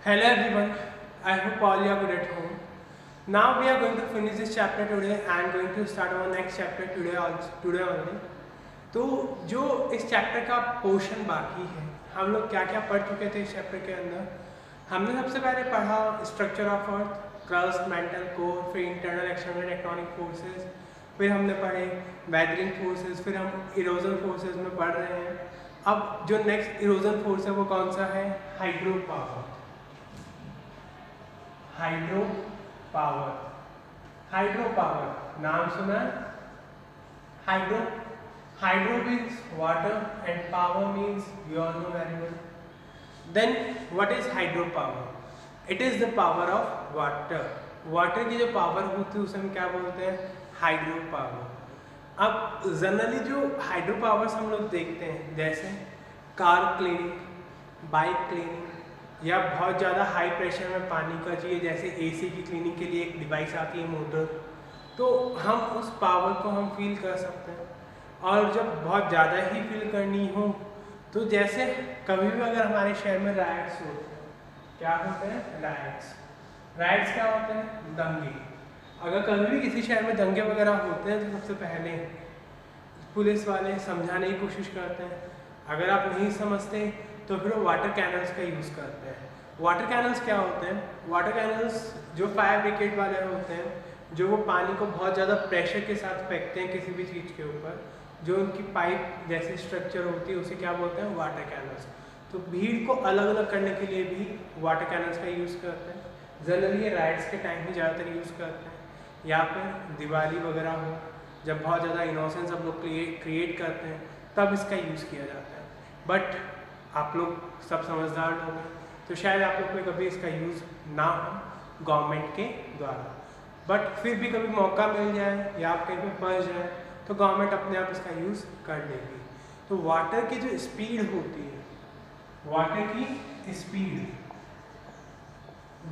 Hello everyone, I hope all you are good at home. Now we are going to finish this chapter today and going to start our next chapter today only. तो जो इस chapter का portion बाकी है, हम लोग क्या क्या पढ़ चुके थे इस चैप्टर के अंदर। हमने सबसे पहले पढ़ा structure of earth, crust, mantle core, फिर इंटरनल एक्सटर्नल टेक्टोनिक फोर्सेस, फिर हमने पढ़े वेदरिंग फोर्सेस, फिर हम इरोजन फोर्सेस में पढ़ रहे हैं। अब जो नेक्स्ट इरोजन फोर्स है वो कौन सा है? Hydro power. Hydro power, hydro power नाम सुना? Hydro, hydro means water and power means you all know very well. Then what is hydro power? It is the power of water. Water की जो power होती है उसे हम क्या बोलते हैं? Hydro power. अब जनरली जो हाइड्रो पावर्स हम लोग देखते हैं, जैसे कार क्लीनिंग, बाइक क्लीनिंग, या बहुत ज़्यादा हाई प्रेशर में पानी का चाहिए, जैसे एसी की क्लीनिंग के लिए एक डिवाइस आती है मोटर, तो हम उस पावर को हम फील कर सकते हैं। और जब बहुत ज़्यादा ही फील करनी हो तो जैसे कभी भी अगर हमारे शहर में राइट्स होते हैं, क्या होते हैं? राइट्स। राइट्स क्या होते हैं? दंगे। अगर कभी भी किसी शहर में दंगे वगैरह होते हैं तो सबसे पहले पुलिस वाले समझाने की कोशिश करते हैं। अगर आप नहीं समझते तो फिर वो वाटर कैनल्स का यूज़ करते हैं। वाटर कैनल्स क्या होते हैं? वाटर कैनल्स जो फायर ब्रिगेड वाले होते हैं, जो वो पानी को बहुत ज़्यादा प्रेशर के साथ फेंकते हैं किसी भी चीज़ के ऊपर, जो उनकी पाइप जैसी स्ट्रक्चर होती है उसे क्या बोलते हैं? Water canals. तो भीड़ को अलग अलग करने के लिए भी वाटर कैनल्स का यूज़ करते हैं। जनरली ये राइड्स के टाइम ही ज़्यादातर यूज़ करते हैं, या फिर दिवाली वगैरह हो, जब बहुत ज़्यादा इनोसेंस हम लोग क्रिएट करते हैं तब इसका यूज़ किया जाता है। बट आप लोग सब समझदार लोग हैं तो शायद आप लोग को कभी इसका यूज़ ना हो गवर्नमेंट के द्वारा, बट फिर भी कभी मौका मिल जाए या आप कहीं पे फंस जाए तो गवर्नमेंट अपने आप इसका यूज़ कर लेगी। तो वाटर की जो स्पीड होती है, वाटर की स्पीड,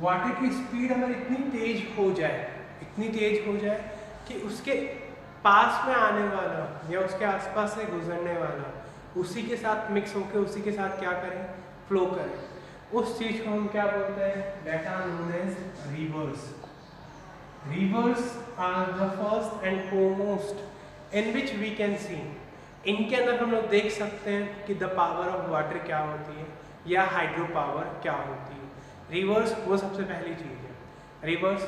वाटर की स्पीड अगर इतनी तेज हो जाए, इतनी तेज हो जाए कि उसके पास में आने वाला या उसके आसपास से गुजरने वाला उसी के साथ मिक्स होकर उसी के साथ क्या करें? फ्लो करें, उस चीज को हम क्या बोलते हैं? That are known as rivers. Rivers are the first and foremost in which we can see. इनके अंदर हम लोग देख सकते हैं कि द पावर ऑफ वाटर क्या होती है या हाइड्रो पावर क्या होती है। रिवर्स वो सबसे पहली चीज है। रिवर्स,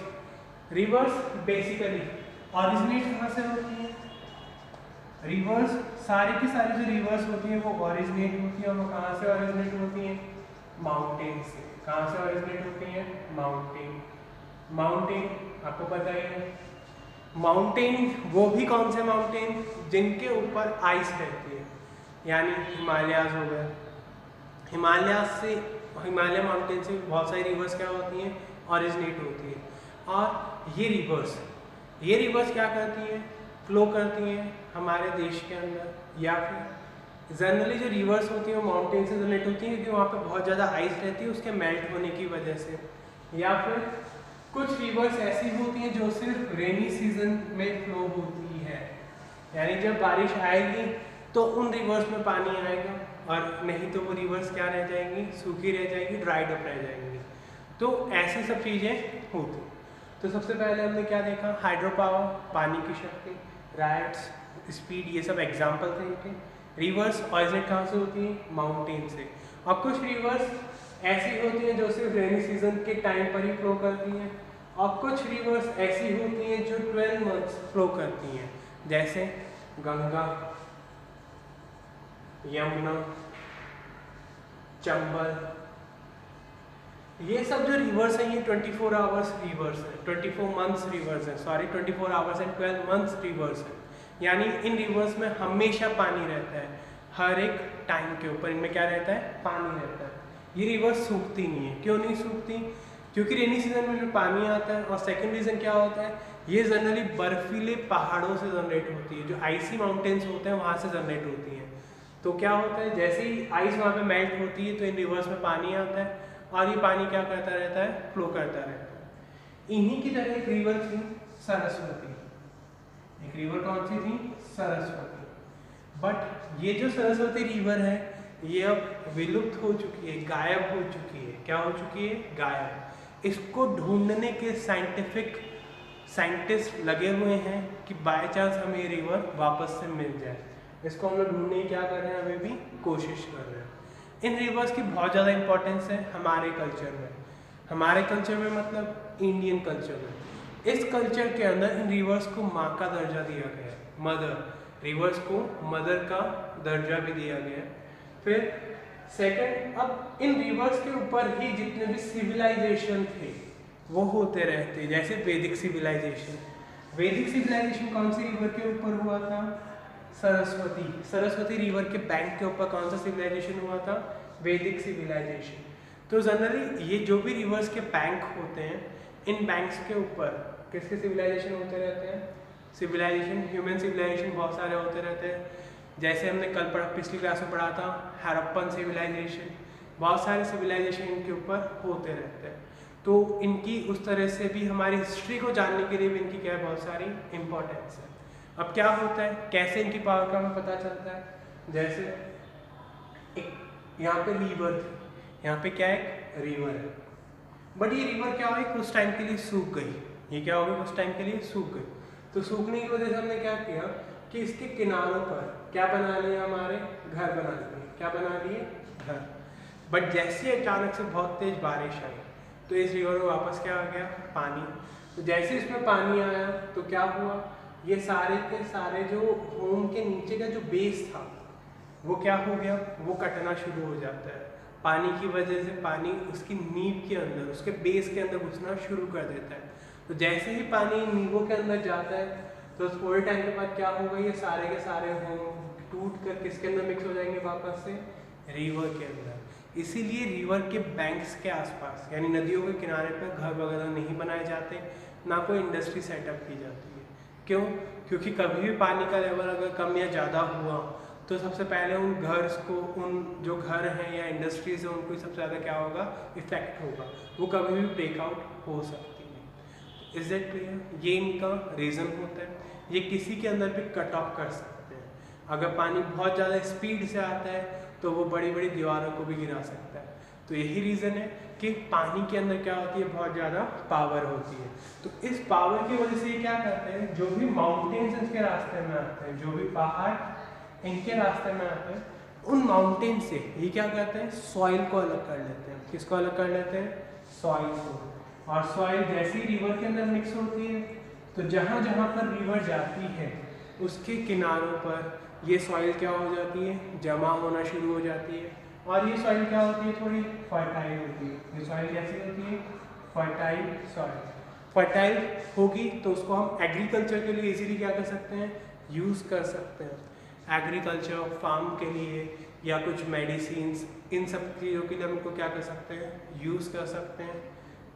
रिवर्स बेसिकली ऑरिजिनेट कहाँ से होती है? रिवर्स, सारी की सारी जो रिवर्स होती है वो ऑरिजिनेट होती है, और वो कहाँ से ऑरिजिनेट होती है? माउंटेन से। कहाँ से ऑरिजिनेट होती है? माउंटेन। माउंटेन आपको पता ही है, माउंटेन वो भी कौन से माउंटेन? जिनके ऊपर आइस रहती है, यानी हिमालयाज हो गए। हिमालय से, हिमालय माउंटेन से बहुत सारी रिवर्स क्या होती हैं? ऑरिजिनेट होती है। और ये रिवर्स क्या करती हैं? फ्लो करती हैं हमारे देश के अंदर, या फिर जनरली जो रिवर्स होती हैं वो माउंटेन से जनरेट होती हैं क्योंकि वहाँ पे बहुत ज़्यादा आइस रहती है उसके मेल्ट होने की वजह से, या फिर कुछ रिवर्स ऐसी होती हैं जो सिर्फ रेनी सीजन में फ्लो होती है, यानी जब बारिश आएगी तो उन रिवर्स में पानी आएगा, और नहीं तो वो रिवर्स क्या रह जाएंगी? सूखी रह जाएगी, ड्राइड अप रह जाएंगी। तो ऐसी सब चीज़ें होती। तो सबसे पहले हमने क्या देखा? हाइड्रो पावर, पानी की शक्ति, राइट्स, स्पीड, ये सब एग्जाम्पल थे इनके। रिवर्स ऑरिजिनेट कहाँ से होती है? माउंटेन से। और कुछ रिवर्स ऐसी होती हैं जो सिर्फ रेनी सीजन के टाइम पर ही फ्लो करती हैं, और कुछ रिवर्स ऐसी होती हैं जो 12 मंथ्स फ्लो करती हैं, जैसे गंगा, यमुना, चंबल। ये सब जो रिवर्स हैं ये 24 आवर्स रिवर्स है, 24 मंथ्स रिवर्स है, sorry 24 hours and 12 months reverse है। यानी इन रिवर्स में हमेशा पानी रहता है, हर एक टाइम के ऊपर इनमें क्या रहता है? पानी रहता है। ये रिवर्स सूखती नहीं है। क्यों नहीं सूखती? क्योंकि रेनी सीजन में पानी आता है। और सेकेंड रीज़न क्या होता है? ये जनरली बर्फीले पहाड़ों से जनरेट होती है, जो आइसी माउंटेन्स होते हैं वहाँ से जनरेट होती हैं। तो क्या होता है? जैसे ही आइस वहाँ पे मेल्ट होती है तो इन रिवर्स में पानी आता है, और ये पानी क्या करता रहता है? फ्लो करता रहता है। इन्हीं की तरह एक रिवर थी सरस्वती। एक रिवर कौन सी थी? सरस्वती। बट ये जो सरस्वती रिवर है ये अब विलुप्त हो चुकी है, गायब हो चुकी है। क्या हो चुकी है? गायब। इसको ढूंढने के साइंटिस्ट लगे हुए हैं कि बाय चांस हमें ये रिवर वापस से मिल जाए। इसको हम लोग ढूंढने की क्या कर रहे हैं, अभी भी कोशिश कर रहे हैं। इन रिवर्स की बहुत ज़्यादा इंपॉर्टेंस है हमारे कल्चर में। हमारे कल्चर में मतलब इंडियन कल्चर में। इस कल्चर के अंदर इन रिवर्स को माँ का दर्जा दिया गया है, मदर। रिवर्स को मदर का दर्जा भी दिया गया है। फिर सेकंड, अब इन रिवर्स के ऊपर ही जितने भी सिविलाइजेशन थे वो होते रहते, जैसे वैदिक सिविलाइजेशन। वैदिक सिविलाइजेशन कौन सी रिवर के ऊपर हुआ था? सरस्वती। सरस्वती रिवर के बैंक के ऊपर कौन सा सिविलाइजेशन हुआ था? वैदिक सिविलाइजेशन। तो जनरली ये जो भी रिवर्स के बैंक होते हैं, इन बैंक्स के ऊपर किसके सिविलाइजेशन होते रहते हैं? सिविलाइजेशन, ह्यूमन सिविलाइजेशन बहुत सारे होते रहते हैं। जैसे हमने कल पिछली क्लास में पढ़ा था हड़प्पन सिविलाइजेशन, बहुत सारे सिविलाइजेशन इनके ऊपर होते रहते हैं। तो इनकी उस तरह से भी हमारी हिस्ट्री को जानने के लिए भी इनकी क्या है, बहुत सारी इम्पोर्टेंस है। अब क्या होता है, कैसे इनकी पावर का हमें पता चलता है? जैसे एक यहाँ पे रिवर थी, यहाँ पे क्या एक रिवर है, बट ये रिवर क्या हुई, कुछ टाइम के लिए सूख गई। ये क्या होगी, कुछ टाइम के लिए सूख गई। तो सूखने की वजह से हमने क्या किया कि इसके किनारों पर क्या बना लिया, हमारे घर बना लिए। क्या बना लिए? घर। बट जैसे अचानक से बहुत तेज बारिश आई तो इस रिवर में वापस क्या आ गया? पानी। तो जैसे इसमें पानी आया तो क्या हुआ, ये सारे के सारे जो होम के नीचे का जो बेस था वो क्या हो गया, वो कटना शुरू हो जाता है। पानी की वजह से पानी उसकी नींव के अंदर, उसके बेस के अंदर घुसना शुरू कर देता है। तो जैसे ही पानी नींवों के अंदर जाता है तो थोड़े टाइम के बाद क्या होगा, ये सारे के सारे होम टूट कर किसके अंदर मिक्स हो जाएंगे, वापस से रिवर के अंदर। इसीलिए रिवर के बैंक्स के आसपास यानी नदियों के किनारे पर घर वगैरह नहीं बनाए जाते, ना कोई इंडस्ट्री सेटअप की जाती है। क्यों? क्योंकि कभी भी पानी का लेवल अगर कम या ज़्यादा हुआ तो सबसे पहले उन घर्स को, उन जो घर हैं या इंडस्ट्रीज हैं, उनको सबसे ज़्यादा क्या होगा, इफेक्ट होगा। वो कभी भी ब्रेकआउट हो सकती है। Is it clear? ये इनका रीज़न होता है। ये किसी के अंदर भी कट ऑफ कर सकते हैं। अगर पानी बहुत ज़्यादा स्पीड से आता है तो वो बड़ी बड़ी दीवारों को भी गिरा सकता है। तो यही रीज़न है कि पानी के अंदर क्या होती है, बहुत ज़्यादा पावर होती है। तो इस पावर की वजह से ये क्या करते हैं, जो भी माउंटेन्स इसके रास्ते में आते हैं, जो भी पहाड़ इनके रास्ते में आते हैं, उन माउंटेन से ये क्या करते हैं, सॉइल को अलग कर लेते हैं। किसको अलग कर लेते हैं? सॉइल को। और सॉइल जैसे ही रिवर के अंदर मिक्स होती है तो जहाँ जहाँ पर रिवर जाती है उसके किनारों पर ये सॉइल क्या हो जाती है, जमा होना शुरू हो जाती है। और ये सॉइल क्या होती है, थोड़ी फर्टाइल होती है। ये सॉइल कैसी होती है? Fertile soil. फर्टाइल होगी तो उसको हम एग्रीकल्चर के लिए इजीली क्या कर सकते हैं, यूज़ कर सकते हैं। एग्रीकल्चर, फार्म के लिए या कुछ मेडिसिन्स, इन सब चीज़ों के लिए हम इनको क्या कर सकते हैं, यूज़ कर सकते हैं।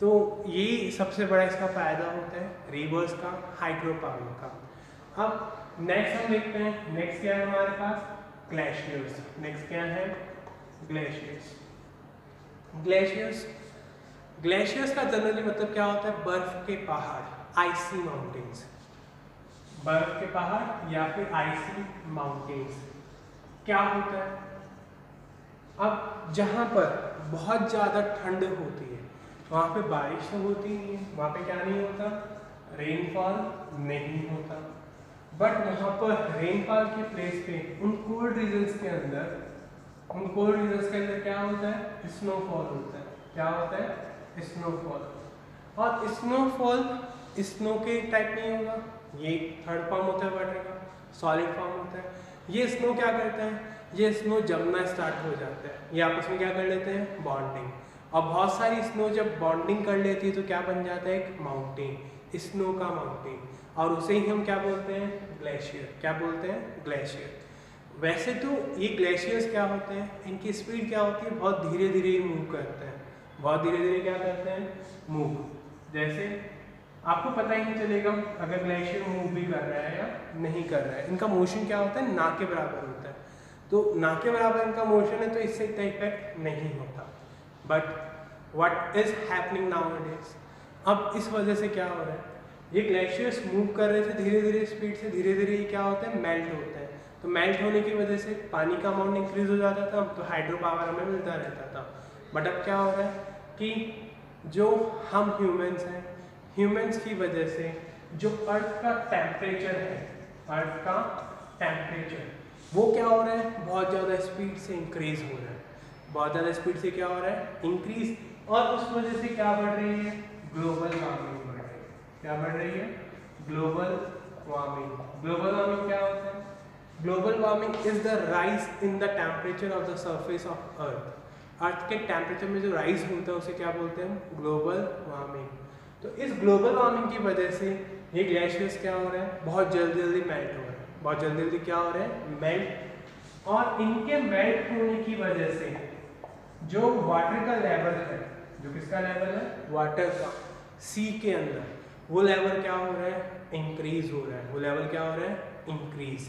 तो ये सबसे बड़ा इसका फ़ायदा होता है रिवर्स का, हाइड्रो पावर का। अब नेक्स्ट हम देखते हैं, नेक्स्ट क्या है हमारे पास, ग्लेशियर्स। नेक्स्ट क्या है, ग्लेशियर्स। ग्लेशियर्स का जनरली मतलब क्या होता है, बर्फ के पहाड़, आइसी माउंटेन्स। बर्फ के पहाड़ या फिर आइसी माउंटेन्स। क्या होता है, अब जहाँ पर बहुत ज़्यादा ठंड होती है वहाँ पे बारिश तो होती नहीं है, वहाँ पे क्या नहीं होता, रेनफॉल नहीं होता। बट वहाँ पर रेनफॉल के प्लेस पे उन कोल्ड रीजन्स के अंदर क्या होता है, स्नोफॉल होता है। क्या होता है, स्नोफॉल। और स्नोफॉल स्नो के टाइप नहीं होगा, ये थर्ड फॉर्म होता है वाटर का, सॉलिड फॉर्म होता है। ये स्नो क्या करता है, ये स्नो जमना स्टार्ट हो जाता है, ये आपस में क्या कर लेते हैं, बॉन्डिंग। और बहुत सारी स्नो जब बॉन्डिंग कर लेती है तो क्या बन जाता है, एक माउंटेन, स्नो का माउंटेन। और उसे ही हम क्या बोलते हैं, ग्लेशियर। क्या बोलते हैं, ग्लेशियर। वैसे तो ये ग्लेशियर्स क्या होते हैं, इनकी स्पीड क्या होती है, बहुत धीरे धीरे मूव करते हैं, बहुत धीरे धीरे क्या करते हैं, मूव। जैसे आपको पता ही नहीं चलेगा अगर ग्लेशियर मूव भी कर रहा है या नहीं कर रहा है। इनका मोशन क्या होता है, ना के बराबर होता है। तो ना के बराबर इनका मोशन है तो इससे इतना इफेक्ट नहीं होता। But what is happening nowadays, अब इस वजह से क्या हो रहा है, ये ग्लेशियर्स मूव कर रहे थे धीरे धीरे स्पीड से, धीरे धीरे ये क्या होता है, मेल्ट होता है। तो मेल्ट होने की वजह से पानी का अमाउंट इंक्रीज हो जाता था, तो हाइड्रो पावर हमें मिलता रहता था। बट अब क्या हो रहा है कि जो हम ह्यूमंस हैं, ह्यूमंस की वजह से जो अर्थ का टेम्परेचर है, अर्थ का टेम्परेचर वो क्या हो रहा है, बहुत ज़्यादा स्पीड से इंक्रीज हो रहा है, बहुत ज़्यादा स्पीड से क्या हो रहा है, इंक्रीज। और उस वजह से क्या बढ़ रही है, ग्लोबल वार्मिंग बढ़ रही है। क्या बढ़ रही है, ग्लोबल वार्मिंग। ग्लोबल वार्मिंग क्या होता है, global warming is the rise in the temperature of the surface of earth. Earth के टेम्परेचर में जो राइज होता है उसे क्या बोलते हैं, ग्लोबल वार्मिंग। तो इस ग्लोबल वार्मिंग की वजह से ये ग्लेशियर्स क्या हो रहे हैं, बहुत जल्दी जल्दी मेल्ट हो रहे हैं, बहुत जल्दी जल्दी क्या हो रहे हैं, मेल्ट। और इनके मेल्ट होने की वजह से जो वाटर का लेवल है, जो किसका लेवल है, वाटर का, सी के अंदर, वो लेवल क्या हो रहा है, इंक्रीज हो रहा है, वो लेवल क्या हो रहा है, इंक्रीज।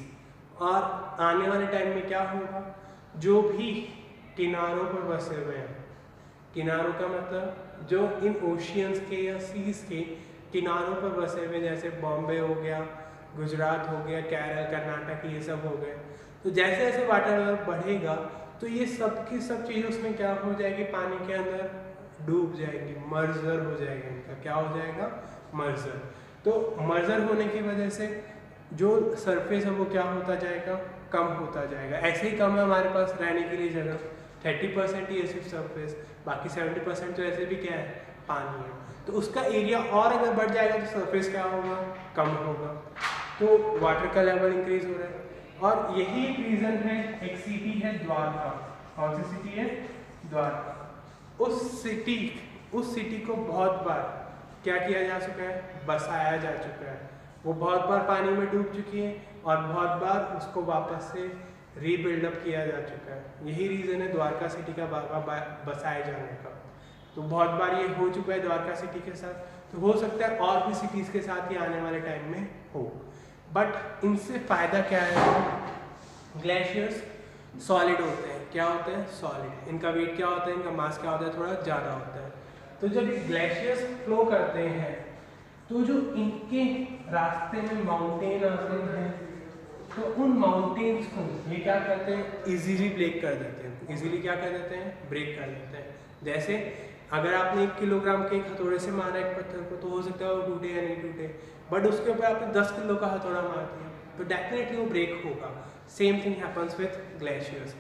और आने वाले टाइम में क्या होगा, जो भी किनारों पर बसे हुए हैं, किनारों का मतलब जो इन ओशियंस के या सीज के किनारों पर बसे हुए, जैसे बॉम्बे हो गया, गुजरात हो गया, केरल, कर्नाटक, ये सब हो गए, तो जैसे जैसे वाटर लेवल बढ़ेगा तो ये सब की सब चीज़ें उसमें क्या हो जाएगी, पानी के अंदर डूब जाएगी, मर्जर हो जाएगा, इनका क्या हो जाएगा, मर्जर। तो मर्जर होने की वजह से जो सरफेस है वो क्या होता जाएगा, कम होता जाएगा। ऐसे ही कम है हमारे पास रहने के लिए जगह, 30% ही है सिर्फ सरफेस, बाकी 70% तो ऐसे भी क्या है, पानी है। तो उसका एरिया और अगर बढ़ जाएगा तो सरफेस क्या होगा, कम होगा, तो वाटर का लेवल इंक्रीज हो रहा है। और यही एक रीज़न है, एक सिटी है द्वारका, कौन सी सिटी है, द्वारका। उस सिटी को बहुत बार क्या किया जा चुका है, बसाया जा चुका है, वो बहुत बार पानी में डूब चुकी है और बहुत बार उसको वापस से रीबिल्डअप किया जा चुका है। यही रीज़न है द्वारका सिटी का बसाए जाने का। तो बहुत बार ये हो चुका है द्वारका सिटी के साथ, तो हो सकता है और भी सिटीज़ के साथ ही आने वाले टाइम में हो। बट इनसे फ़ायदा क्या है, ग्लेशियर्स सॉलिड होते हैं, क्या होते हैं, सॉलिड। इनका वेट क्या होता है, इनका मास क्या होता है, थोड़ा ज़्यादा होता है। तो जब ये ग्लेशियर्स फ्लो करते हैं तो जो इनके रास्ते में माउंटेन आते हैं, तो उन माउंटेन्स को ये क्या करते हैं, इजीली ब्रेक कर देते हैं। इजीली क्या कर देते हैं, ब्रेक कर देते हैं। जैसे अगर आपने 1 किलोग्राम के एक हथौड़े से मारा एक पत्थर को, तो हो सकता है वो टूटे या नहीं टूटे, बट उसके ऊपर आपने 10 किलो का हथौड़ा मार दिया तो डेफिनेटली वो ब्रेक होगा। Same thing happens with glaciers.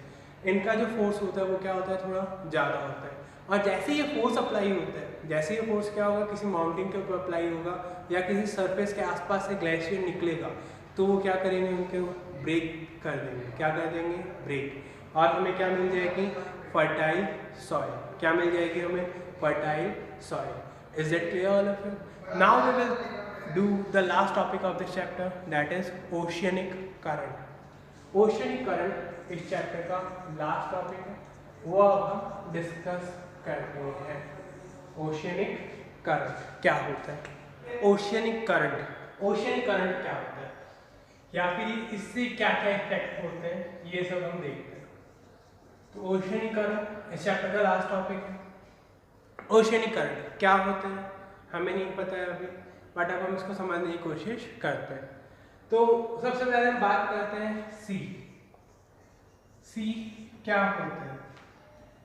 इनका जो फोर्स होता है वो क्या होता है, थोड़ा ज़्यादा होता है। और जैसे ये फोर्स अप्लाई होता है, जैसे ये फोर्स क्या होगा, किसी माउंटेन के ऊपर अप्लाई होगा या किसी सरफेस के आसपास से ग्लेशियर निकलेगा, तो वो क्या करेंगे, उनके ब्रेक कर देंगे। क्या कर देंगे, ब्रेक। और हमें क्या मिल जाएगी, फर्टाइल सॉइल। क्या मिल जाएगी हमें, fertile soil. Is that clear all of you? Now we will do the last topic of this chapter, that is oceanic current. Oceanic current इस चैप्टर का लास्ट टॉपिक है, वो अब हम डिस्कस करते हैं। ओशियनिक करंट क्या होता है, ओशियनिक करंट, ओशियनिक करंट क्या होता है, या फिर इससे क्या क्या इफेक्ट होते हैं, ये सब हम देखते हैं। तो ओशियनिक करंट इस चैप्टर का लास्ट टॉपिक है। ओशियनिक करंट क्या होते हैं हमें नहीं पता है अभी, बट अब हम इसको समझने की कोशिश करते हैं। तो सबसे पहले हम बात करते हैं सी। सी क्या होता है,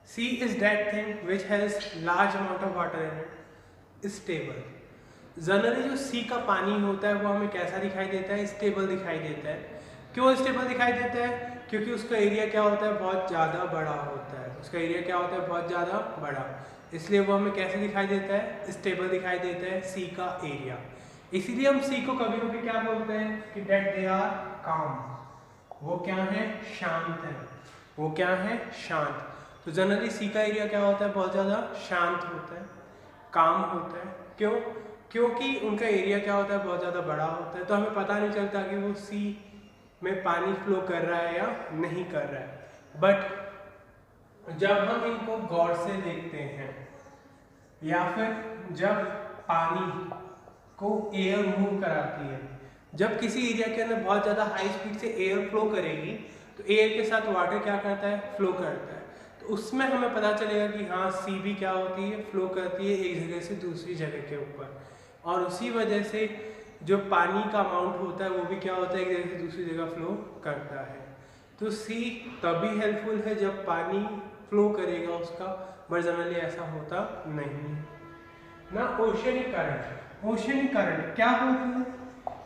sea is that thing which has large amount of water in it, stable. Generally जो सी का पानी होता है वो हमें कैसा दिखाई देता है, स्टेबल दिखाई देता है। क्यों स्टेबल दिखाई देता है, क्योंकि उसका एरिया क्या होता है, बहुत ज़्यादा बड़ा होता है। उसका एरिया क्या होता है, बहुत ज़्यादा बड़ा, इसलिए वो हमें कैसे दिखाई देता है, स्टेबल दिखाई देता है सी का एरिया। इसीलिए हम सी को कभी कभी क्या बोलते हैं कि डेट दे आर काम, वो क्या है, शांत है, वो क्या है, शांत। तो जनरली सी का एरिया क्या होता है, बहुत ज़्यादा शांत होता है, काम होता है। क्यों, क्योंकि उनका एरिया क्या होता है, बहुत ज़्यादा बड़ा होता है, तो हमें पता नहीं चलता कि वो सी में पानी फ्लो कर रहा है या नहीं कर रहा है। बट जब हम इनको गौर से देखते हैं या फिर जब पानी को एयर मूव कराती है, जब किसी एरिया के अंदर बहुत ज़्यादा हाई स्पीड से एयर फ्लो करेगी तो एयर के साथ वाटर क्या करता है, फ्लो करता है। तो उसमें हमें पता चलेगा कि हाँ सी भी क्या होती है, फ्लो करती है एक जगह से दूसरी जगह के ऊपर। और उसी वजह से जो पानी का अमाउंट होता है वो भी क्या होता है, एक जगह से दूसरी जगह फ्लो करता है। तो सी तभी हेल्पफुल है जब पानी फ्लो करेगा उसका, बट जनरली ऐसा होता नहीं ना। ओशियनिक करंट, ओशियनिक करंट क्या होता है,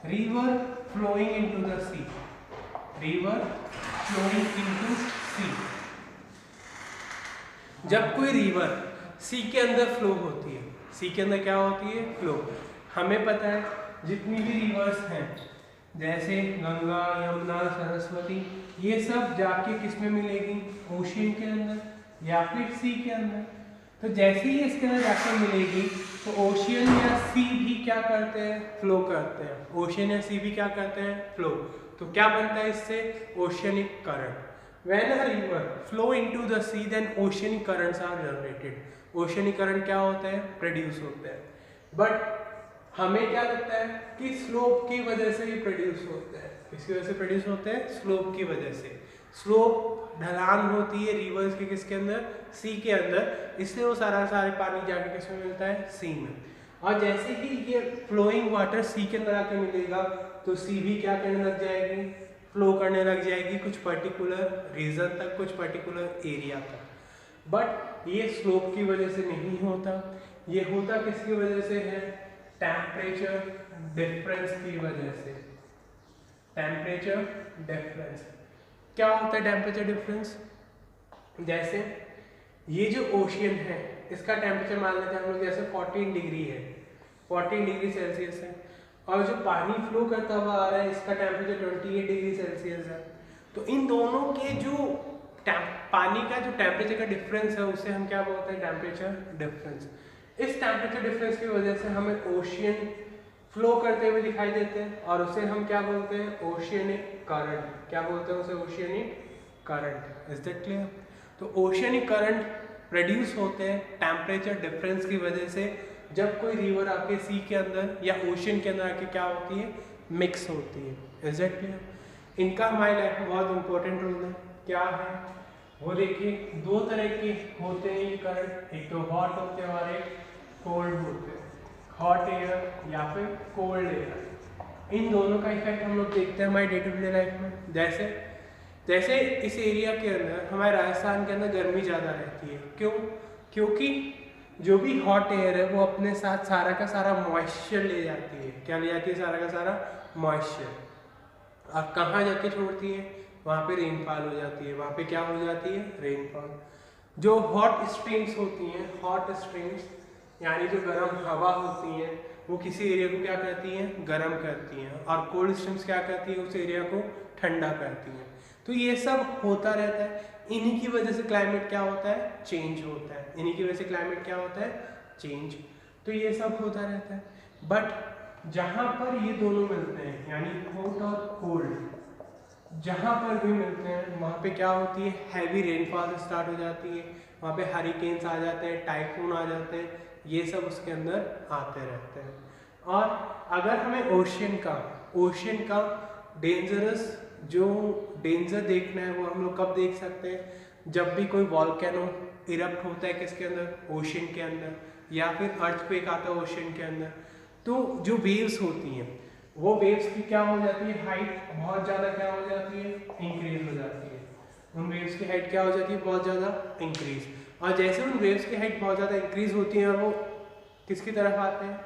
river flowing into the sea, river flowing into sea. जब कोई रिवर सी के अंदर फ्लो होती है, सी के अंदर क्या होती है, फ्लो। हमें पता है जितनी भी रिवर्स हैं जैसे गंगा, यमुना, सरस्वती, ये सब जाके किस में मिलेगी, ओशियन के अंदर या फिर सी के अंदर। तो जैसे ही इसके अंदर जाके मिलेगी तो ओशियन या सी भी क्या करते हैं, फ्लो करते हैं। ओशियन या सी भी क्या करते हैं, फ्लो। तो क्या बनता है इससे, oceanic current. When a river flow into the sea, then oceanic currents are generated. Oceanic current क्या होता है, प्रोड्यूस होता है। बट हमें क्या लगता है कि स्लोप की वजह से ही प्रोड्यूस होता है। किसकी वजह से प्रोड्यूस होते हैं, स्लोप की वजह से। स्लोप ढलान होती है रिवर्स के किसके अंदर, सी के अंदर, इसलिए वो सारे पानी जाके किस में मिलता है, सी में। और जैसे ही ये फ्लोइंग वाटर सी के अंदर आके मिलेगा तो सी भी क्या करने लग जाएगी, फ्लो करने लग जाएगी कुछ पर्टिकुलर रीजन तक, कुछ पर्टिकुलर एरिया तक। बट ये स्लोप की वजह से नहीं होता, ये होता किसकी वजह से है, टेम्परेचर डिफरेंस की वजह से। टेम्परेचर डिफरेंस क्या होता है, टेम्परेचर डिफरेंस, जैसे ये जो ओशियन है इसका टेम्परेचर मान लेते हैं हम लोग जैसे 14 डिग्री है, 14 डिग्री सेल्सियस है, और जो पानी फ्लो करता हुआ आ रहा है इसका टेम्परेचर 28 डिग्री सेल्सियस है। तो इन दोनों के जो पानी का जो टेम्परेचर का डिफरेंस है उसे हम क्या बोलते हैं, टेम्परेचर डिफरेंस। इस टेम्परेचर डिफरेंस की वजह से हमें ओशियन फ्लो करते हुए दिखाई देते हैं और उसे हम क्या बोलते हैं, ओशियनिक करंट। क्या बोलते हैं उसे, oceanic current. Is that clear? तो ओशियनिक करंट प्रोड्यूस होते हैं टेम्परेचर डिफरेंस की वजह से, जब कोई रिवर आपके सी के अंदर या ओशियन के अंदर आके क्या होती है, मिक्स होती है। Is that clear? इनका हमारी लाइफ में बहुत इंपॉर्टेंट रोल है। क्या है वो, देखिए दो तरह के होते हैं ये करंट, एक तो हॉट होते हैं और एक कोल्ड होते हैं। हॉट एयर या फिर कोल्ड एयर, इन दोनों का इफेक्ट हम लोग देखते हैं हमारी डे टू डे लाइफ में। जैसे इस एरिया के अंदर हमारे राजस्थान के अंदर गर्मी ज़्यादा रहती है। क्यों? क्योंकि जो भी हॉट एयर है वो अपने साथ सारा का सारा मॉइस्चर ले जाती है। क्या ले जाती है, सारा का सारा मॉइस्चर। और कहाँ जाके छोड़ती है, वहाँ पे रेनफॉल हो जाती है। वहाँ पे क्या हो जाती है, रेनफॉल। जो हॉट स्ट्रीम्स होती हैं, हॉट स्ट्रीम्स यानी जो गर्म हवा होती हैं, वो किसी एरिया को क्या करती हैं, गर्म करती हैं, और कोल्ड स्ट्रीम्स क्या करती हैं, उस एरिया को ठंडा करती हैं। तो ये सब होता रहता है। इन्हीं की वजह से क्लाइमेट क्या होता है, चेंज होता है। इन्हीं की वजह से क्लाइमेट क्या होता है, चेंज। तो ये सब होता रहता है। बट जहाँ पर ये दोनों मिलते हैं यानी हॉट और कोल्ड, जहाँ पर भी मिलते हैं वहाँ पे क्या होती है, हैवी रेनफॉल स्टार्ट हो जाती है। वहाँ पे हरिकेन्स आ जाते हैं, टाइफून आ जाते हैं, ये सब उसके अंदर आते रहते हैं। और अगर हमें ओशियन का डेंजरस जो डेंजर देखना है वो हम लोग कब देख सकते हैं, जब भी कोई वॉल्केनो इरप्ट होता है किसके अंदर, ओशियन के अंदर, या फिर अर्थक्वेक आता है ओशियन के अंदर। तो जो वेव्स होती हैं वो वेव्स की क्या हो जाती है, हाइट बहुत ज़्यादा क्या हो जाती है, इंक्रीज हो जाती है। उन वेव्स की हाइट क्या हो जाती है, बहुत ज़्यादा इंक्रीज। और जैसे उन वेव्स की हाइट बहुत ज़्यादा इंक्रीज होती है और वो किसकी तरफ आते हैं,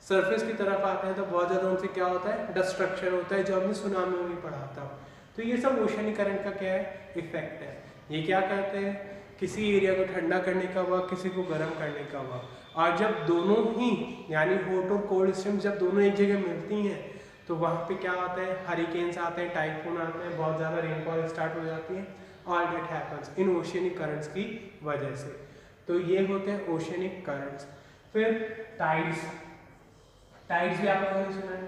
सरफेस की तरफ आते हैं, तो बहुत ज़्यादा उनसे क्या होता है, डिस्ट्रक्शन होता है, जो हमने सुनामी में भी पढ़ा था। तो ये सब ओशियनिक करंट का क्या है, इफेक्ट है। ये क्या करते हैं, किसी एरिया को ठंडा करने का हुआ, किसी को गर्म करने का हुआ। और जब दोनों ही यानी हॉट और कोल्ड स्ट्रीम जब दोनों एक जगह मिलती हैं तो वहाँ पे क्या आता है, हरिकेन्स आते हैं, टाइफून आते हैं, बहुत ज़्यादा रेनफॉल स्टार्ट हो जाती है। All that happens in oceanic currents की वजह से। तो ये होते हैं ओशियनिक करंट्स। फिर टाइड्स भी आप लोगों ने सुना है।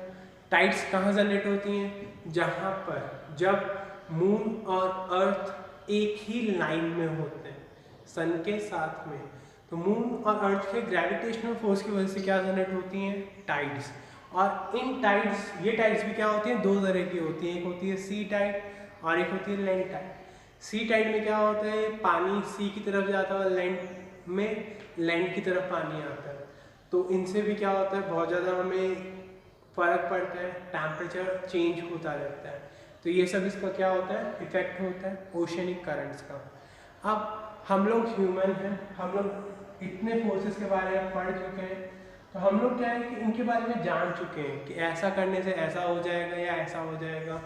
टाइड्स कहाँ जनरेट होती हैं, जहाँ पर जब मून और अर्थ एक ही लाइन में होते हैं सन के साथ में, तो मून और अर्थ के ग्रेविटेशनल फोर्स की वजह से क्या जनरेट होती हैं, टाइड्स। और इन टाइड्स, ये टाइड्स भी क्या होती हैं, दो तरह की होती हैं। एक होती है सी टाइड और एक होती है लैंड टाइड। सी टाइड में क्या होता है, पानी सी की तरफ जाता है, लैंड में लैंड की तरफ पानी आता है। तो इनसे भी क्या होता है, बहुत ज़्यादा हमें फर्क पड़ता है, टेम्परेचर चेंज होता रहता है। तो ये सब इसका क्या होता है, इफेक्ट होता है ओशनिक करंट्स का। अब हम लोग ह्यूमन हैं, हम लोग इतने फोर्सेस के बारे में पढ़ चुके हैं, तो हम लोग क्या है कि इनके बारे में जान चुके हैं कि ऐसा करने से ऐसा हो जाएगा या ऐसा हो जाएगा।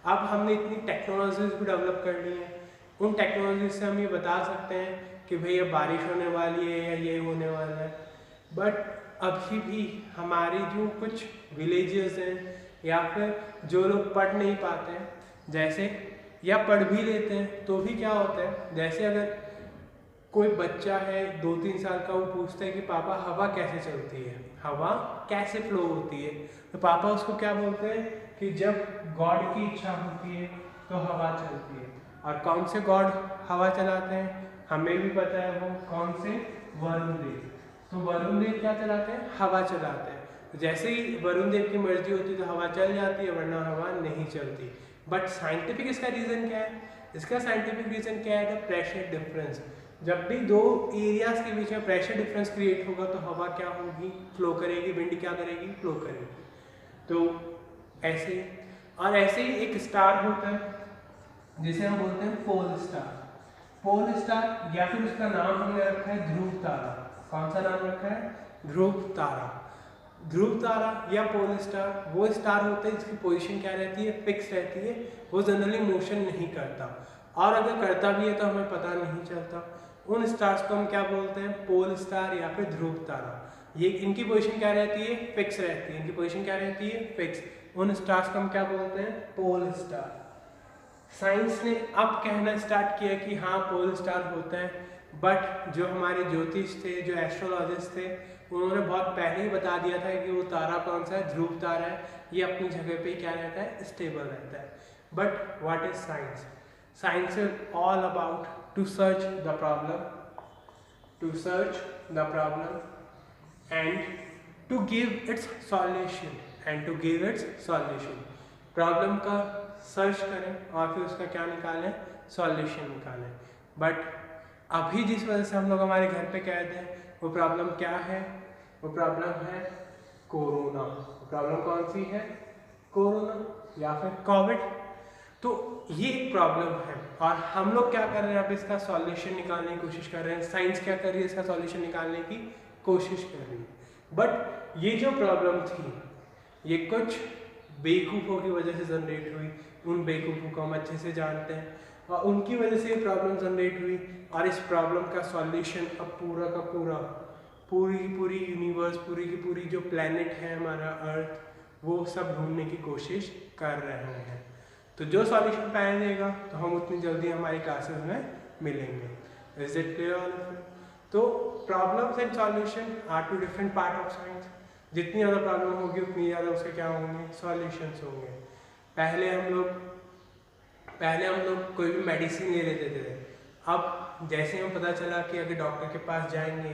अब हमने इतनी टेक्नोलॉजीज भी डेवलप कर ली हैं, उन टेक्नोलॉजीज से हम ये बता सकते हैं कि भैया बारिश होने वाली है या ये होने वाला है। बट अभी भी हमारी जो कुछ विलेजेस हैं या फिर जो लोग पढ़ नहीं पाते हैं, जैसे या पढ़ भी लेते हैं तो भी क्या होता है, जैसे अगर कोई बच्चा है 2-3 साल का, वो पूछता है कि पापा हवा कैसे चलती है, हवा कैसे फ्लो होती है, तो पापा उसको क्या बोलते हैं कि जब गॉड की इच्छा होती है तो हवा चलती है। और कौन से गॉड हवा चलाते हैं, हमें भी पता है, वो कौन से, वरुण देव। तो वरुण देव क्या चलाते हैं, हवा चलाते हैं। तो जैसे ही वरुण देव की मर्जी होती है तो हवा चल जाती है, वरना हवा नहीं चलती। बट साइंटिफिक इसका रीज़न क्या है, इसका साइंटिफिक रीज़न क्या है, द प्रेशर डिफरेंस। जब भी दो एरियाज के बीच में प्रेशर डिफरेंस क्रिएट होगा तो हवा क्या होगी, फ्लो करेगी, विंड क्या करेगी, फ्लो करेगी। तो ऐसे ही, और ऐसे ही एक स्टार होता है जिसे हम बोलते हैं पोल स्टार। पोल स्टार या फिर उसका नाम हमने रखा है ध्रुव तारा। कौन सा नाम रखा है, ध्रुव तारा। ध्रुव तारा या पोल स्टार वो स्टार होता है जिसकी पोजीशन क्या रहती है, फिक्स रहती है, वो जनरली मोशन नहीं करता, और अगर करता भी है तो हमें पता नहीं चलता। उन स्टार्स को हम क्या बोलते हैं, पोल स्टार या फिर ध्रुव तारा। ये इनकी पोजीशन क्या रहती है, फिक्स रहती है, इनकी पोजीशन क्या रहती है, फिक्स। उन स्टार्स को हम क्या बोलते हैं, पोल स्टार। साइंस ने अब कहना स्टार्ट किया कि हाँ पोल स्टार होता है, बट जो हमारे ज्योतिष थे, जो एस्ट्रोलॉजिस्ट थे, उन्होंने बहुत पहले ही बता दिया था कि वो तारा कौन सा है, ध्रुव तारा है, ये अपनी जगह पे क्या रहता है, स्टेबल रहता है। But what is science, science is all about to search the problem and to give its solution problem का सर्च करें और फिर उसका क्या निकालें, सॉल्यूशन निकालें। बट अभी जिस वजह से हम लोग हमारे घर पे कैद हैं, वो प्रॉब्लम क्या है, वो प्रॉब्लम है कोरोना। प्रॉब्लम कौन सी है, कोरोना या फिर कोविड। तो ये एक प्रॉब्लम है और हम लोग क्या कर रहे हैं, अब इसका सॉल्यूशन निकालने की कोशिश कर रहे हैं। साइंस क्या कर रही है, इसका सॉल्यूशन निकालने की कोशिश कर रही है। बट ये जो प्रॉब्लम थी, ये कुछ बेवकूफ़ों की वजह से जनरेट हुई। उन बेवकूफ़ों को हम अच्छे से जानते हैं और उनकी वजह से ये प्रॉब्लम जनरेट हुई। और इस प्रॉब्लम का सॉल्यूशन अब पूरा का पूरा, पूरी यूनिवर्स, पूरी की पूरी जो प्लैनेट है हमारा अर्थ, वो सब ढूंढने की कोशिश कर रहे हैं। तो जो सॉल्यूशन पाया जाएगा तो हम उतनी जल्दी हमारी क्लासेस में मिलेंगे। Is it clear? तो problems and solution are two different part of science. जितनी ज़्यादा प्रॉब्लम होगी उतनी ज़्यादा उसके क्या होंगे, सॉल्यूशंस होंगे। पहले हम लोग कोई भी मेडिसिन ले लेते थे। अब जैसे हमें पता चला कि अगर डॉक्टर के पास जाएंगे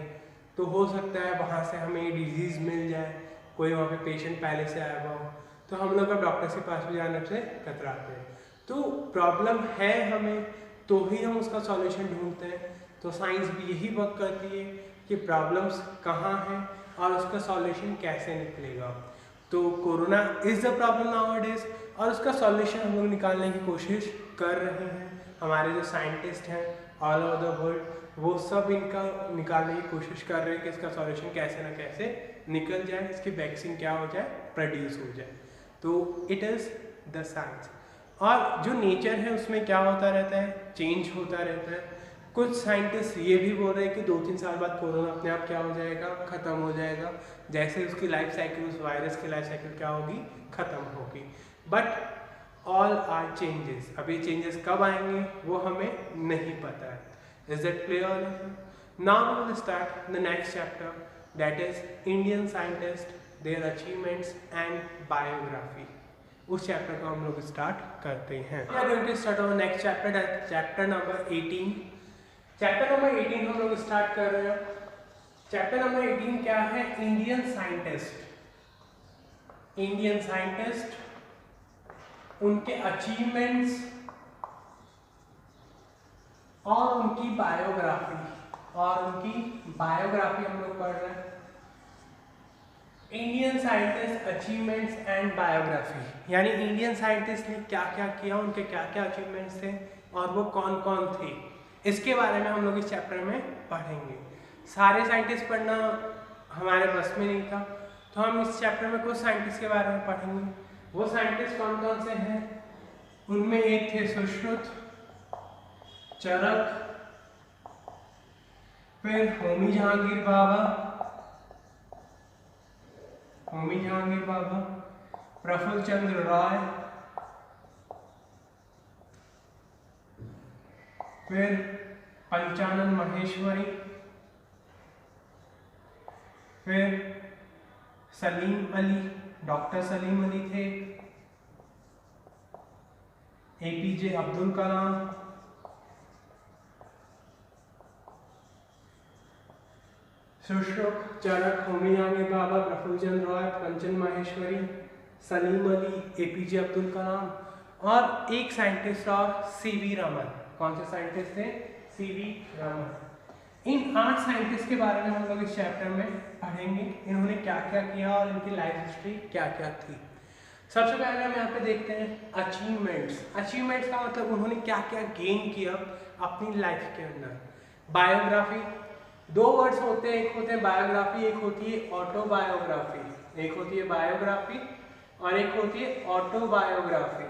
तो हो सकता है वहाँ से हमें डिजीज़ मिल जाए, कोई वहाँ पे पेशेंट पहले से आया हुआ हो, तो हम लोग अब डॉक्टर के पास भी जाने से कतराते हैं। तो प्रॉब्लम है हमें, तो ही हम उसका सॉल्यूशन ढूंढते हैं। तो साइंस भी यही वर्क करती है कि प्रॉब्लम्स कहाँ हैं और उसका सॉल्यूशन कैसे निकलेगा। तो corona is the problem nowadays और उसका सॉल्यूशन हम लोग निकालने की कोशिश कर रहे हैं। हमारे जो साइंटिस्ट हैं ऑल ओवर द वर्ल्ड, वो सब इनका निकालने की कोशिश कर रहे हैं कि इसका सॉल्यूशन कैसे ना कैसे निकल जाए, इसकी वैक्सीन क्या हो जाए, प्रोड्यूस हो जाए। तो इट इज़ द साइंस। और जो नेचर है उसमें क्या होता रहता है, चेंज होता रहता है। कुछ साइंटिस्ट ये भी बोल रहे हैं कि 2-3 साल बाद कोरोना अपने आप क्या हो जाएगा, ख़त्म हो जाएगा। जैसे उसकी लाइफ साइकिल, उस वायरस की लाइफ साइकिल क्या होगी, ख़त्म होगी। But all are changes. अब ये चेंजेस कब आएंगे वो हमें नहीं पता है। Is that clear? Now we will start the next chapter, that is Indian scientist, their achievements and biography. उस चैप्टर को हम लोग स्टार्ट करते हैं। We are going to start our next chapter, chapter number 18। Chapter number 18 हम लोग start कर रहे हैं। चैप्टर नंबर 18 क्या है, इंडियन साइंटिस्ट। इंडियन साइंटिस्ट, उनके अचीवमेंट्स और उनकी बायोग्राफी, हम लोग पढ़ रहे हैं। Indian scientist achievements and biography, यानी इंडियन साइंटिस्ट ने क्या क्या किया, उनके क्या क्या अचीवमेंट्स थे और वो कौन कौन थे, इसके बारे में हम लोग इस चैप्टर में पढ़ेंगे। सारे साइंटिस्ट पढ़ना हमारे बस में नहीं था, तो हम इस चैप्टर में कुछ साइंटिस्ट के बारे में पढ़ेंगे। वो साइंटिस्ट कौन कौन से हैं, उनमें एक थे सुश्रुत, चरक, फिर होमी जहांगीर बाबा, प्रफुल्ल चंद्र राय, फिर पंचानन महेश्वरी, फिर सलीम अली, डॉक्टर सलीम अली थे, एपीजे अब्दुल कलाम, सुश्रुत, चरक, होमी जहांगीर बाबा, प्रफुल्ल चंद्र राय, पंचन माहेश्वरी, सलीम अली, एपीजे अब्दुल कलाम और एक साइंटिस्ट और सीवी रमन। कौन से साइंटिस्ट थे? सीवी रमन। इन 8 साइंटिस्ट के बारे में हम लोग इस चैप्टर में पढ़ेंगे, इन्होंने क्या क्या किया और इनकी लाइफ हिस्ट्री क्या क्या थी। सबसे पहले हम यहाँ पे देखते हैं अचीवमेंट्स। अचीवमेंट्स का मतलब उन्होंने क्या क्या गेन किया अपनी लाइफ के अंदर। बायोग्राफी, 2 वर्ड्स होते हैं, एक होते हैं बायोग्राफी, एक होती है ऑटोबायोग्राफी। एक होती है बायोग्राफी और एक होती है ऑटोबायोग्राफी।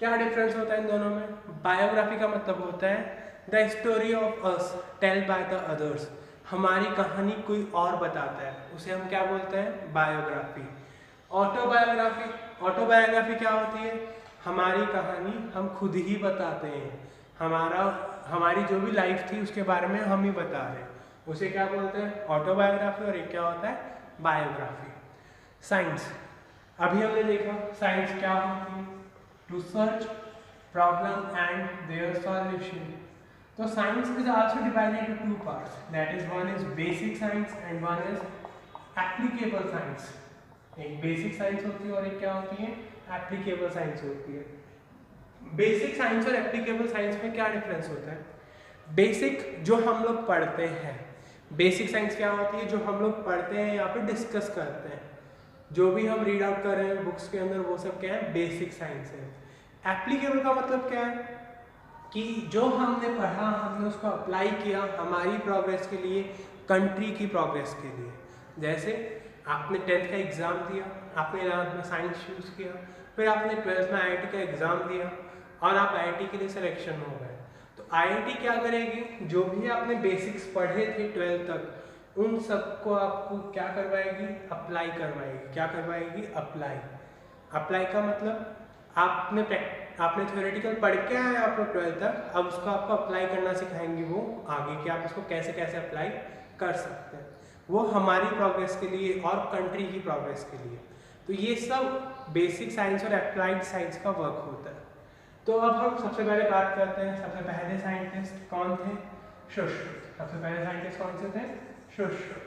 क्या डिफरेंस होता है इन दोनों में? बायोग्राफी का मतलब होता है the story of us tell by the others, हमारी कहानी कोई और बताता है, उसे हम क्या बोलते हैं? बायोग्राफी। ऑटोबायोग्राफी क्या होती है? हमारी कहानी हम खुद ही बताते हैं, हमारी जो भी लाइफ थी उसके बारे में हम ही बता रहे हैं, उसे क्या बोलते हैं? ऑटोबायोग्राफी। और एक क्या होता है? बायोग्राफी। साइंस, अभी हमने देखा साइंस क्या होती है, to search problem and their solution. तो science is also divided into 2 parts, that is one is basic science and one is applicable science. एक बेसिक साइंस होती है और एक क्या होती है? एप्लीकेबल साइंस होती है। बेसिक साइंस और एप्लीकेबल साइंस में क्या डिफरेंस होता है? बेसिक जो हम लोग पढ़ते हैं, बेसिक साइंस क्या होती है? जो हम लोग पढ़ते हैं, यहाँ पे डिस्कस करते हैं, जो भी हम रीड आउट कर रहे हैं बुक्स के अंदर, वो सब क्या है? बेसिक साइंस है। एप्लीकेबल का मतलब क्या है कि जो हमने पढ़ा हमने उसको अप्लाई किया हमारी प्रोग्रेस के लिए, कंट्री की प्रोग्रेस के लिए। जैसे आपने 10th का एग्ज़ाम दिया, आपने 11th में साइंस चूज़ किया, फिर आपने 12th में IIT का एग्ज़ाम दिया और आप IIT के लिए सिलेक्शन हो गए, तो IIT क्या करेगी? जो भी आपने बेसिक्स पढ़े थे 12th तक, उन सबको आपको क्या करवाएगी? अप्लाई करवाएगी। क्या करवाएगी? अप्लाई। अप्लाई का मतलब आपने थ्योरेटिकल पढ़ के आए आप लोग 12th तक, अब उसको आपको अप्लाई करना सिखाएंगे वो आगे, कि आप इसको कैसे कैसे अप्लाई कर सकते हैं, वो हमारी प्रोग्रेस के लिए और कंट्री की प्रोग्रेस के लिए। तो ये सब बेसिक साइंस और अप्लाइड साइंस का वर्क होता है। तो अब हम सबसे पहले बात करते हैं, सबसे पहले साइंटिस्ट कौन थे? सुश्रुत। सबसे पहले साइंटिस्ट कौन से थे? सुश्रुत।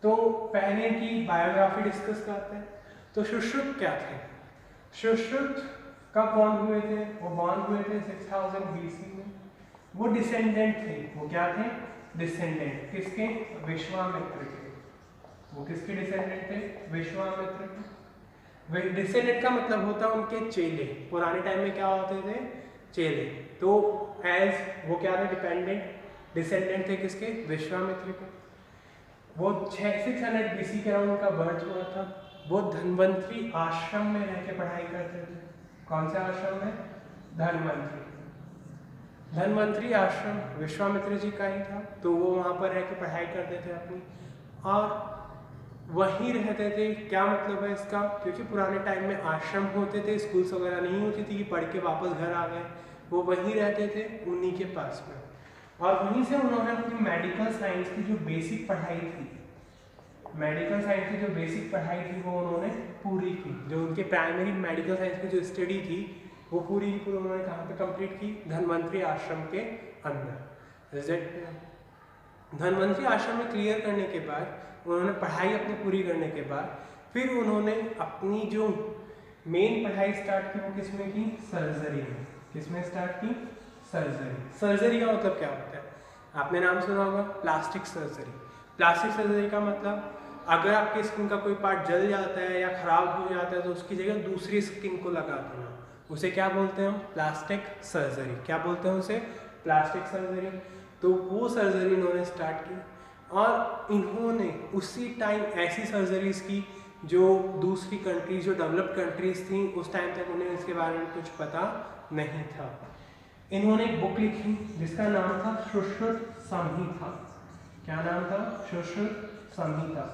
तो पहले की बायोग्राफी डिस्कस करते हैं। तो सुश्रुत क्या थे? सुश्रुत कब बॉर्न हुए थे? वो बॉर्न हुए थे 6000 BC में। वो डिसेंडेंट थे। वो क्या थे? डिसेंडेंट। किसके? विश्वामित्र के। वो किसके डिसेंडेंट थे? विश्वामित्र के। डिसेंडेंट का मतलब होता है उनके चेले। पुराने टाइम में क्या होते थे? चेले। तो एज वो क्या थे? डिसेंडेंट थे किसके? विश्वामित्र के। वो 600 BC के अराउंड उनका बर्थ हुआ था। वो धन्वंतरी आश्रम में रह के पढ़ाई करते थे। कौन से आश्रम में? धन्वंतरी आश्रम विश्वामित्र जी का ही था, तो वो वहाँ पर रह के पढ़ाई करते थे अपनी, और वहीं रहते थे। क्या मतलब है इसका? क्योंकि पुराने टाइम में आश्रम होते थे, स्कूल्स वगैरह नहीं होती थी कि पढ़ के वापस घर आ गए, वो वहीं रहते थे उन्हीं के पास में। और वहीं से उन्होंने अपनी मेडिकल साइंस की जो बेसिक पढ़ाई थी, वो उन्होंने पूरी की। जो उनके प्राइमरी मेडिकल साइंस की जो स्टडी थी वो पूरी उन्होंने कहाँ पे कंप्लीट की? धन्वंतरी आश्रम के अंदर। धन्वंतरी आश्रम में क्लियर करने के बाद उन्होंने पढ़ाई अपनी पूरी करने के बाद फिर उन्होंने अपनी जो मेन पढ़ाई स्टार्ट की वो किसमें की? सर्जरी में। किसमें स्टार्ट की? सर्जरी। सर्जरी का मतलब क्या होता है? आपने नाम सुना होगा, प्लास्टिक सर्जरी। प्लास्टिक सर्जरी का मतलब अगर आपकी स्किन का कोई पार्ट जल जाता है या ख़राब हो जाता है तो उसकी जगह दूसरी स्किन को लगा देना, उसे क्या बोलते हैं हम? Plastic surgery. क्या बोलते हैं उसे? Plastic surgery. तो वो सर्जरी इन्होंने स्टार्ट की और इन्होंने उसी टाइम ऐसी सर्जरीज की जो दूसरी कंट्रीज, जो डेवलप्ड कंट्रीज थी, उस टाइम तक उन्हें इसके बारे में कुछ पता नहीं था। इन्होंने एक बुक लिखी जिसका नाम था सुश्रुत संहिता। क्या नाम था? सुश्रुत संहिता।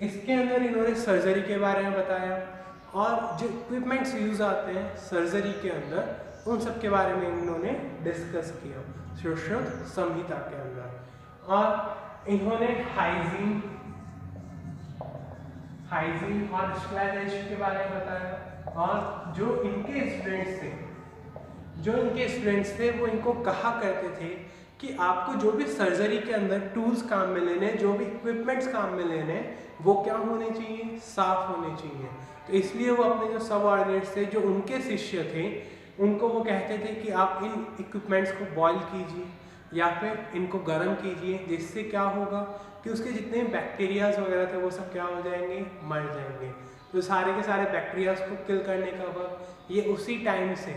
इसके अंदर इन्होंने सर्जरी के बारे में बताया और जो इक्विपमेंट्स यूज आते हैं सर्जरी के अंदर उन सब के बारे में इन्होंने डिस्कस किया सुश्रुत संहिता के अंदर। और इन्होंने हाइजीन और स्टेरिलाइजेशन के बारे में बताया। और जो इनके स्टूडेंट्स थे वो इनको कहा करते थे कि आपको जो भी सर्जरी के अंदर टूल्स काम में लेने, जो भी इक्विपमेंट्स काम में लेने, वो क्या होने चाहिए? साफ होने चाहिए। तो इसलिए वो अपने जो सबऑर्डिनेट्स थे, जो उनके शिष्य थे, उनको वो कहते थे कि आप इन इक्विपमेंट्स को बॉईल कीजिए या फिर इनको गर्म कीजिए, जिससे क्या होगा कि उसके जितने बैक्टीरियाज वगैरह थे वो सब क्या हो जाएंगे? मर जाएंगे। तो सारे के सारे बैक्टीरियाज को किल करने का वक्त ये उसी टाइम से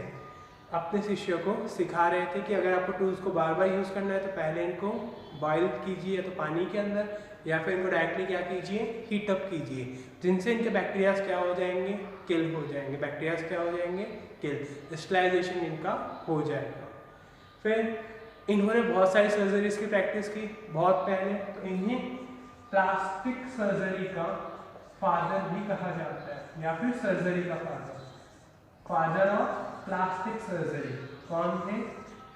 अपने शिष्यों को सिखा रहे थे कि अगर आपको टूल्स को बार बार यूज़ करना है तो पहले इनको बॉईल कीजिए या तो पानी के अंदर, या फिर इनको डायरेक्टली क्या कीजिए? हीट अप कीजिए, जिनसे इनके बैक्टीरियाज क्या हो जाएंगे? किल हो जाएंगे। बैक्टीरियाज क्या हो जाएंगे? किल। स्टेरिलाइजेशन इनका हो जाएगा। फिर इन्होंने बहुत सारी सर्जरीज की प्रैक्टिस की बहुत पहले। तो इन्हें प्लास्टिक सर्जरी का फादर भी कहा जाता है, या फिर सर्जरी का फादर ऑफ प्लास्टिक सर्जरी। कौन थे?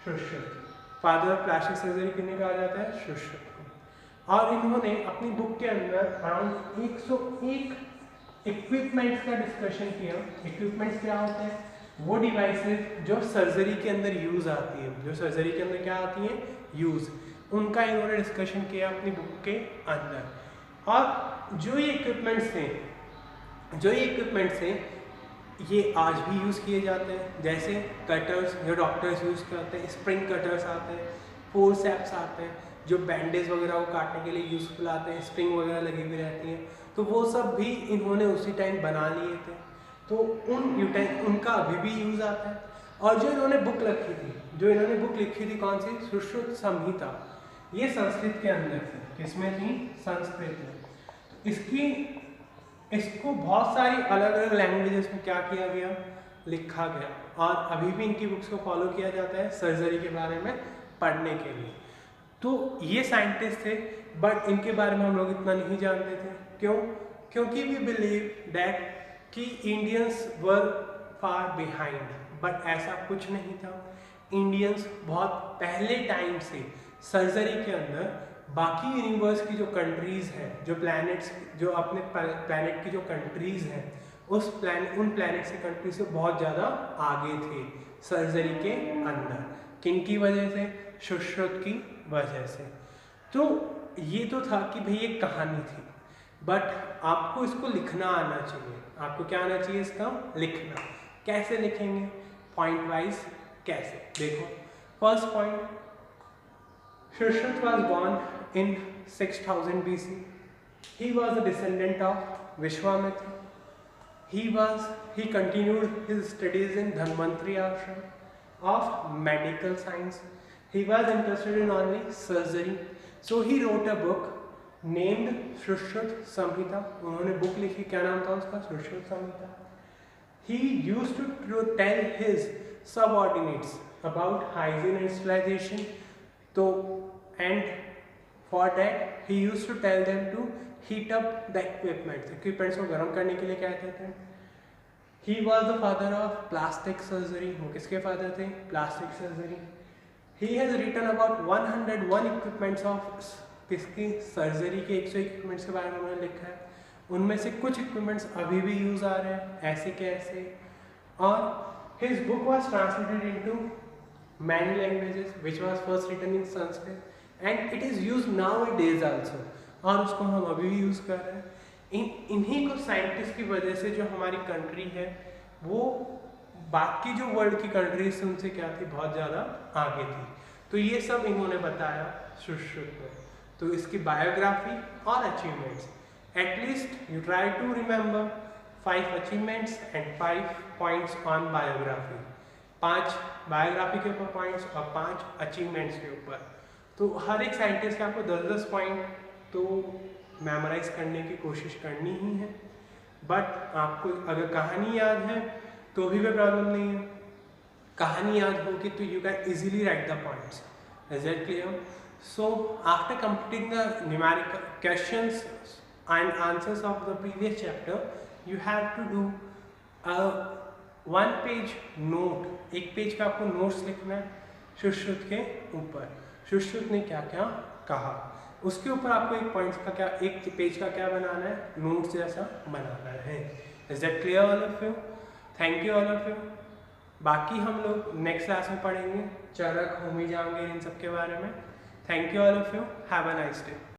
Sushruta. Father of plastic surgery किन्हें कहा जाता है? सुश्रुत को। और इन्होंने अपनी बुक के अंदर अराउंड 101 इक्विपमेंट्स का डिस्कशन किया। इक्विपमेंट्स क्या होते हैं? वो डिवाइसेस जो सर्जरी के अंदर यूज आती है, जो सर्जरी के अंदर क्या आती है? यूज। उनका इन्होंने डिस्कशन किया अपनी बुक के अंदर। और जो ये इक्विपमेंट्स थे ये आज भी यूज़ किए जाते हैं। जैसे कटर्स जो डॉक्टर्स यूज़ करते हैं, स्प्रिंग कटर्स आते हैं, फोर्सेप्स आते हैं, जो बैंडेज वगैरह को काटने के लिए यूज़फुल आते हैं, स्प्रिंग वगैरह लगी हुई रहती हैं, तो वो सब भी इन्होंने उसी टाइम बना लिए थे। तो उनका अभी भी यूज़ आता है। और जो इन्होंने बुक लिखी थी कौन सी? सुश्रुत संहिता। ये संस्कृत के अंदर थी। किसमें थी? संस्कृत में। इसको बहुत सारी अलग अलग लैंग्वेजेस में क्या किया गया? लिखा गया। और अभी भी इनकी बुक्स को फॉलो किया जाता है सर्जरी के बारे में पढ़ने के लिए। तो ये साइंटिस्ट थे, बट इनके बारे में हम लोग इतना नहीं जानते थे। क्यों? क्योंकि वी बिलीव दैट कि Indians were far behind, but ऐसा कुछ नहीं था। इंडियंस बहुत पहले टाइम से सर्जरी के अंदर बाकी यूनिवर्स की जो कंट्रीज़ हैं, जो प्लैनेट्स, जो अपने प्लैनेट की जो कंट्रीज़ हैं, उन प्लैनेट से कंट्री से बहुत ज़्यादा आगे थे सर्जरी के अंदर। किन की वजह से? सुश्रुत की वजह से। तो ये तो था कि भाई एक कहानी थी, बट आपको इसको लिखना आना चाहिए। आपको क्या आना चाहिए? इसका लिखना। कैसे लिखेंगे? Point wise. कैसे? देखो, first point, Shushruta was born in 6000 BC. He was a descendant of Vishwamitra. He continued his studies in Dhanvantari Ashram of medical science. He was interested in only surgery. So he wrote a book named Sushruta Samhita. उन्होंने book लिखी, क्या नाम था उसका? Sushruta Samhita. He used to tell his subordinates about hygiene and sterilization. So, and for that he used to tell them to heat up the equipment. Equipments को गर्म करने के लिए क्या कहते हैं? He was the father of plastic surgery. वो किसके फादर थे? Plastic surgery. He has written about 101 equipments of किसकी? सर्जरी के 101 इक्विपमेंट्स के बारे में उन्होंने लिखा है। उनमें से कुछ इक्विपमेंट्स अभी भी यूज आ रहे हैं, ऐसे कैसे? और his book was translated into many languages, which was first written in Sanskrit, and it is used nowadays also. और उसको हम अभी भी यूज़ कर रहे हैं। इन्हीं को साइंटिस्ट की वजह से जो हमारी कंट्री है वो बाकी जो वर्ल्ड की कंट्रीज से उनसे क्या थी? बहुत ज़्यादा आगे थी। तो ये सब इन्होंने बताया सुश्रुत में। तो इसकी बायोग्राफी और achievements at least you try to remember 5 achievements and 5 points on biography, 5 biography के ऊपर पॉइंट्स और 5 अचीवमेंट्स के ऊपर। तो हर एक साइंटिस्ट के आपको 10-10 पॉइंट तो मेमोराइज करने की कोशिश करनी ही है। बट आपको अगर कहानी याद है तो भी कोई प्रॉब्लम नहीं है, कहानी याद होगी तो you can easily write the points. Is that clear? So after completing the numerical questions and answers of the previous chapter, you have to do 1 page note. एक पेज का आपको नोट्स लिखना है सुश्रुत के ऊपर, सुश्रुत ने क्या क्या कहा, उसके ऊपर आपको एक पॉइंट्स का क्या, एक पेज का क्या बनाना है, नोट्स जैसा बनाना है। Is that clear all of you? Thank you all of you. बाकी हम लोग नेक्स्ट क्लास में पढ़ेंगे, चरक, होमी जाएंगे इन सब के बारे में। Thank you all of you, have a nice day.